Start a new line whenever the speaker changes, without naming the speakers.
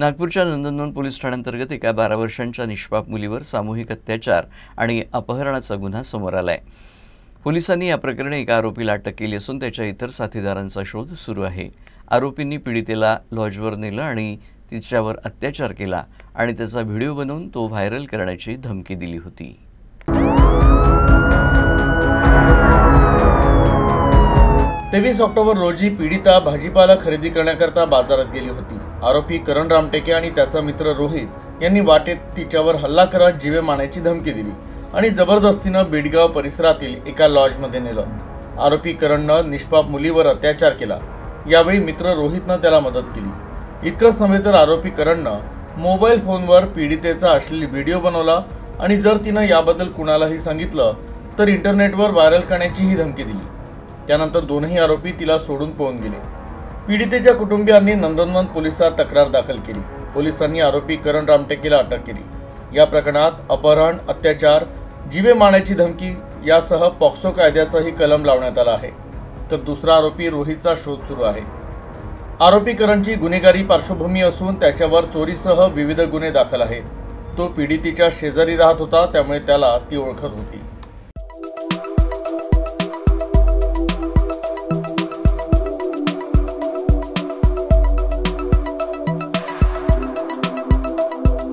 नागपूरच्या नंदनवन पोलीस ठाण्याअंतर्गत एका 12 वर्षांच्या निष्पाप मुलीवर सामूहिक अत्याचार आणि अपहरणाचा गुन्हा समोर आलाय। पोलिसांनी या प्रकरणी एका आरोपीला अटक केली असून त्याच्या इतर साथीदारांचा शोध सुरू आहे। आरोपींनी पीडितेला लॉजवर नेलं आणि तिच्यावर अत्याचार केला आणि त्याचा व्हिडिओ बनवून तो व्हायरल करण्याची धमकी दिली होती।
23 ऑक्टोबर रोजी पीडिता भाजीपाला खरेदी करण्याकरता बाजारात गेली होती। आरोपी करण रामटेके आणि त्याचा मित्र रोहित यांनी वाटेत तिच्यावर हल्ला करत जीवे मारण्याची धमकी दिली आणि जबरदस्तीने बेडगाव परिसरातील एका लॉजमध्ये नेलं। आरोपी करणने निष्पाप मुलीवर अत्याचार केला। यावेळी मित्र रोहितने त्याला मदत केली। इतकंच नव्हे तर आरोपी करणने मोबाईल फोनवर पीडितेचा अश्लील व्हिडिओ बनवला आणि जर तिने याबद्दल कुणालाही सांगितलं तर इंटरनेटवर व्हायरल करण्याची ही धमकी दिली। त्यानंतर दोन्ही आरोपी तिला सोडून पळून गेले। पीडितेच्या कुटुंबियांनी नंदनवन पोलिसात तक्रार दाखल केली। पोलिसांनी आरोपी करण रामटेकेला अटक केली। या प्रकरणात अपहरण, अत्याचार, जीवे मारण्याची धमकी यासह पॉक्सो कायद्याचाही कलम लावण्यात आला आहे। तर दुसरा आरोपी रोहितचा शोध सुरू आहे। आरोपी करणची गुन्हेगारी पार्श्वभूमी असून त्याच्यावर चोरीसह विविध गुन्हे दाखल आहेत। तो पीडितेच्या शेजारी राहत होता, त्यामुळे त्याला ती ओळखत होती।